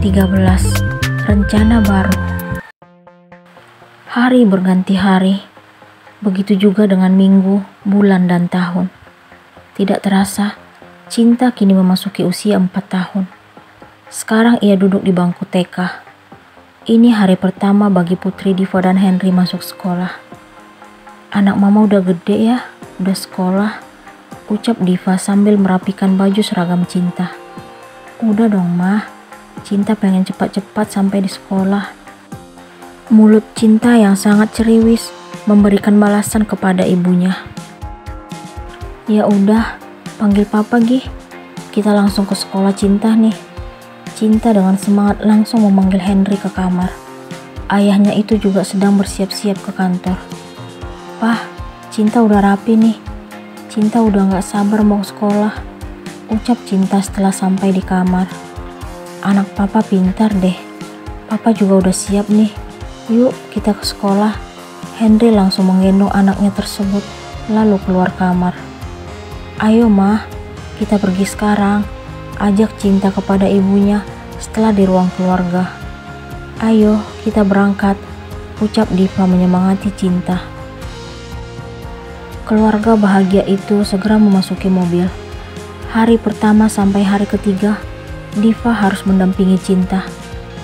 13. Rencana baru. Hari berganti hari, begitu juga dengan minggu, bulan, dan tahun. Tidak terasa, Cinta kini memasuki usia 4 tahun. Sekarang ia duduk di bangku TK. Ini hari pertama bagi Putri, Diva, dan Henry masuk sekolah. Anak mama udah gede ya, udah sekolah, ucap Diva sambil merapikan baju seragam Cinta. Udah dong mah, Cinta pengen cepat-cepat sampai di sekolah. Mulut Cinta yang sangat ceriwis memberikan balasan kepada ibunya. Ya udah, panggil papa Gih, kita langsung ke sekolah Cinta nih. Cinta dengan semangat langsung memanggil Henry ke kamar. Ayahnya itu juga sedang bersiap-siap ke kantor. Pah, Cinta udah rapi nih. Cinta udah gak sabar mau sekolah, ucap Cinta setelah sampai di kamar. Anak papa pintar deh. Papa juga udah siap nih. Yuk kita ke sekolah. Henry langsung menggendong anaknya tersebut lalu keluar kamar. Ayo mah, kita pergi sekarang, ajak Cinta kepada ibunya setelah di ruang keluarga. Ayo kita berangkat, ucap Diva menyemangati Cinta. Keluarga bahagia itu segera memasuki mobil. Hari pertama sampai hari ketiga, Diva harus mendampingi Cinta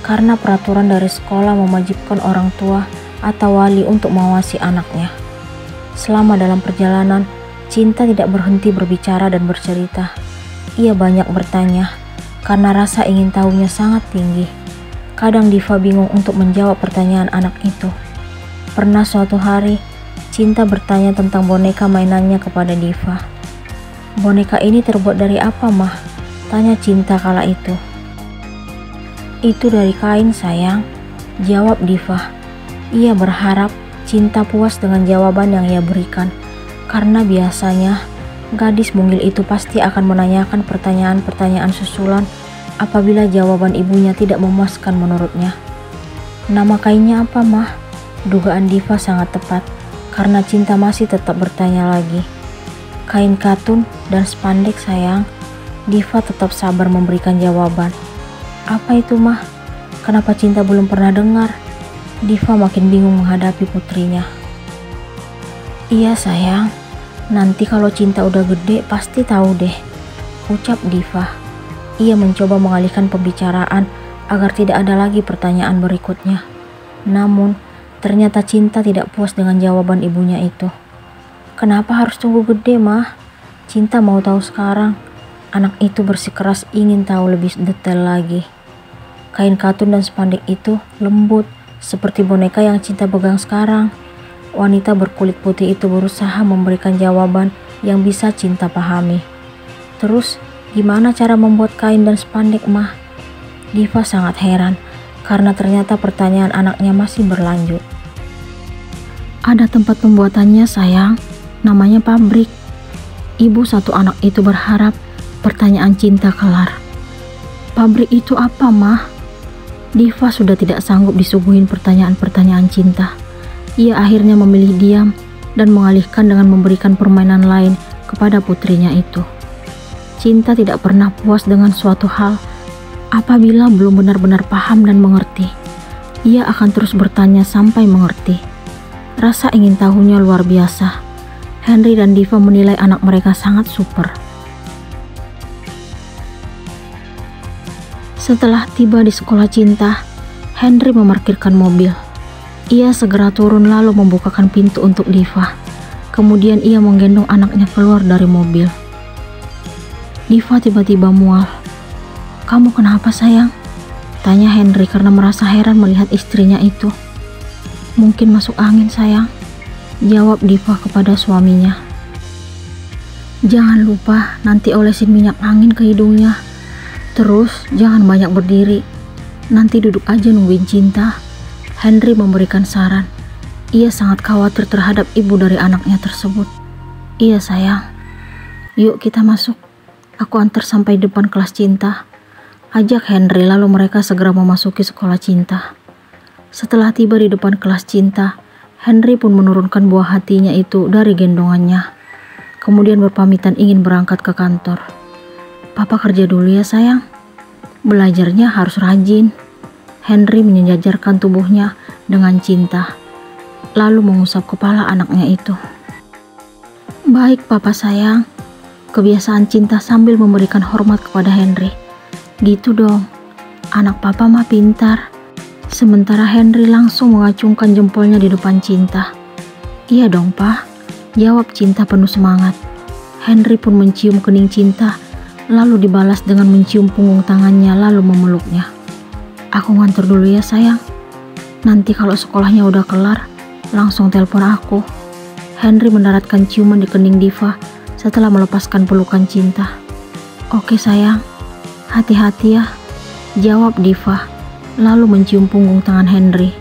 karena peraturan dari sekolah mewajibkan orang tua atau wali untuk mengawasi anaknya. Selama dalam perjalanan, Cinta tidak berhenti berbicara dan bercerita. Ia banyak bertanya karena rasa ingin tahunya sangat tinggi. Kadang Diva bingung untuk menjawab pertanyaan anak itu. Pernah suatu hari, Cinta bertanya tentang boneka mainannya kepada Diva. Boneka ini terbuat dari apa mah? Tanya Cinta kala itu. Itu dari kain sayang, jawab Diva. Ia berharap Cinta puas dengan jawaban yang ia berikan. Karena biasanya gadis mungil itu pasti akan menanyakan pertanyaan-pertanyaan susulan apabila jawaban ibunya tidak memuaskan menurutnya. Nama kainnya apa mah? Dugaan Diva sangat tepat. Karena Cinta masih tetap bertanya lagi. Kain katun dan spandek sayang. Diva tetap sabar memberikan jawaban. Apa itu mah? Kenapa Cinta belum pernah dengar? Diva makin bingung menghadapi putrinya. Iya sayang, nanti kalau Cinta udah gede pasti tahu deh, ucap Diva. Ia mencoba mengalihkan pembicaraan agar tidak ada lagi pertanyaan berikutnya. Namun, ternyata Cinta tidak puas dengan jawaban ibunya itu. Kenapa harus tunggu gede mah? Cinta mau tahu sekarang. Anak itu bersikeras ingin tahu lebih detail lagi. Kain katun dan spandek itu lembut seperti boneka yang Cinta pegang sekarang. Wanita berkulit putih itu berusaha memberikan jawaban yang bisa Cinta pahami. Terus, gimana cara membuat kain dan spandek mah? Diva sangat heran karena ternyata pertanyaan anaknya masih berlanjut. Ada tempat pembuatannya sayang, namanya pabrik. Ibu satu anak itu berharap pertanyaan Cinta kelar. Pabrik itu apa mah? Diva sudah tidak sanggup disuguhin pertanyaan-pertanyaan Cinta. Ia akhirnya memilih diam dan mengalihkan dengan memberikan permainan lain kepada putrinya itu. Cinta tidak pernah puas dengan suatu hal apabila belum benar-benar paham dan mengerti. Ia akan terus bertanya sampai mengerti. Rasa ingin tahunya luar biasa. Henry dan Diva menilai anak mereka sangat super. Setelah tiba di sekolah Cinta, Henry memarkirkan mobil. Ia segera turun lalu membukakan pintu untuk Diva. Kemudian ia menggendong anaknya keluar dari mobil. Diva tiba-tiba mual. "Kamu kenapa sayang?" tanya Henry karena merasa heran melihat istrinya itu. "Mungkin masuk angin sayang," jawab Diva kepada suaminya. "Jangan lupa nanti olesin minyak angin ke hidungnya. Terus jangan banyak berdiri. Nanti duduk aja nungguin Cinta," Henry memberikan saran. Ia sangat khawatir terhadap ibu dari anaknya tersebut. "Iya sayang. Yuk kita masuk. Aku antar sampai depan kelas Cinta," ajak Henry lalu mereka segera memasuki sekolah Cinta. Setelah tiba di depan kelas Cinta, Henry pun menurunkan buah hatinya itu dari gendongannya. Kemudian berpamitan ingin berangkat ke kantor. "Papa kerja dulu ya sayang," Belajarnya harus rajin. Henry menjajarkan tubuhnya dengan cinta, lalu mengusap kepala anaknya itu. Baik papa sayang, kebiasaan cinta sambil memberikan hormat kepada Henry. Gitu dong, anak papa mah pintar. Sementara Henry langsung mengacungkan jempolnya di depan Cinta. Iya dong pa, jawab Cinta penuh semangat. Henry pun mencium kening Cinta, lalu dibalas dengan mencium punggung tangannya lalu memeluknya. Aku ngantor dulu ya sayang. Nanti kalau sekolahnya udah kelar, langsung telepon aku. Henry mendaratkan ciuman di kening Diva setelah melepaskan pelukan Cinta. Oke sayang, hati-hati ya, jawab Diva, lalu mencium punggung tangan Henry.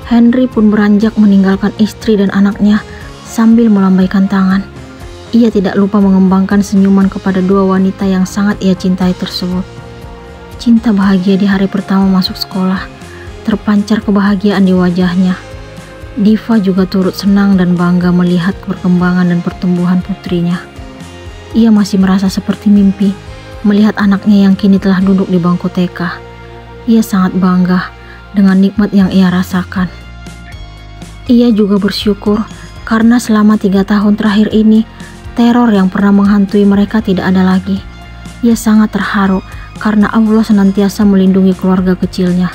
Henry pun beranjak meninggalkan istri dan anaknya sambil melambaikan tangan. Ia tidak lupa mengembangkan senyuman kepada dua wanita yang sangat ia cintai tersebut. Cinta bahagia di hari pertama masuk sekolah, terpancar kebahagiaan di wajahnya. Diva juga turut senang dan bangga melihat perkembangan dan pertumbuhan putrinya. Ia masih merasa seperti mimpi melihat anaknya yang kini telah duduk di bangku TK. Ia sangat bangga dengan nikmat yang ia rasakan. Ia juga bersyukur karena selama 3 tahun terakhir ini, teror yang pernah menghantui mereka tidak ada lagi. Ia sangat terharu karena Allah senantiasa melindungi keluarga kecilnya.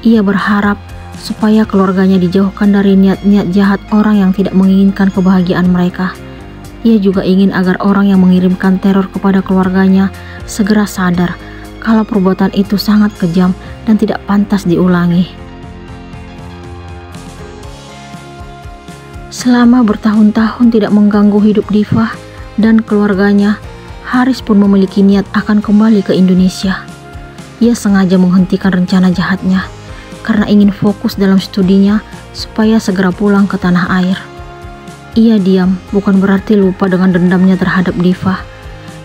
Ia berharap supaya keluarganya dijauhkan dari niat-niat jahat orang yang tidak menginginkan kebahagiaan mereka. Ia juga ingin agar orang yang mengirimkan teror kepada keluarganya segera sadar kalau perbuatan itu sangat kejam dan tidak pantas diulangi. Selama bertahun-tahun tidak mengganggu hidup Diva dan keluarganya, Haris pun memiliki niat akan kembali ke Indonesia. Ia sengaja menghentikan rencana jahatnya karena ingin fokus dalam studinya supaya segera pulang ke tanah air. Ia diam bukan berarti lupa dengan dendamnya terhadap Diva.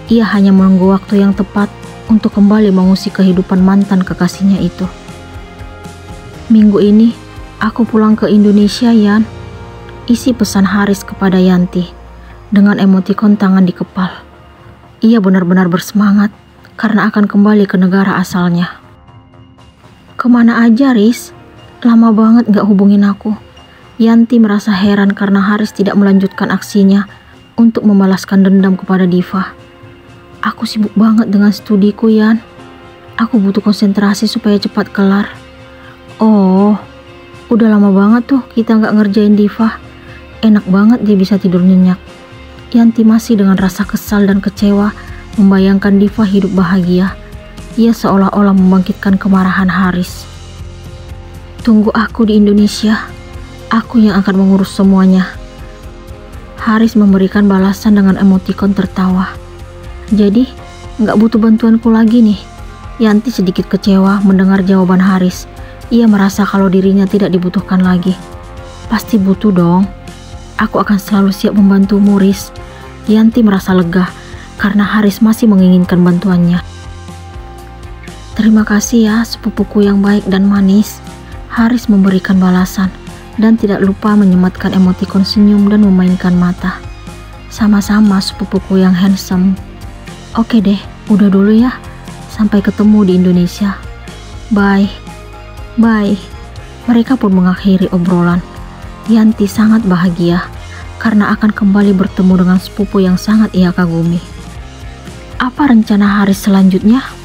Ia hanya menunggu waktu yang tepat untuk kembali mengusik kehidupan mantan kekasihnya itu. Minggu ini aku pulang ke Indonesia, Yan, isi pesan Haris kepada Yanti dengan emotikon tangan di kepal. Ia benar-benar bersemangat karena akan kembali ke negara asalnya. Kemana aja, Riz? Lama banget gak hubungin aku. Yanti merasa heran karena Haris tidak melanjutkan aksinya untuk membalaskan dendam kepada Diva. Aku sibuk banget dengan studiku, Yan. Aku butuh konsentrasi supaya cepat kelar. Oh, udah lama banget tuh kita gak ngerjain Diva. Enak banget dia bisa tidur nyenyak. Yanti masih dengan rasa kesal dan kecewa membayangkan Diva hidup bahagia. Ia seolah-olah membangkitkan kemarahan Haris. Tunggu aku di Indonesia. Aku yang akan mengurus semuanya. Haris memberikan balasan dengan emotikon tertawa. Jadi, nggak butuh bantuanku lagi nih. Yanti sedikit kecewa mendengar jawaban Haris. Ia merasa kalau dirinya tidak dibutuhkan lagi. Pasti butuh dong. Aku akan selalu siap membantumu, Riz. Yanti merasa lega karena Haris masih menginginkan bantuannya. Terima kasih ya, sepupuku yang baik dan manis. Haris memberikan balasan dan tidak lupa menyematkan emotikon senyum dan memainkan mata. Sama-sama sepupuku yang handsome. Oke deh, udah dulu ya. Sampai ketemu di Indonesia. Bye. Bye. Mereka pun mengakhiri obrolan. Yanti sangat bahagia karena akan kembali bertemu dengan sepupu yang sangat ia kagumi. Apa rencana Haris selanjutnya?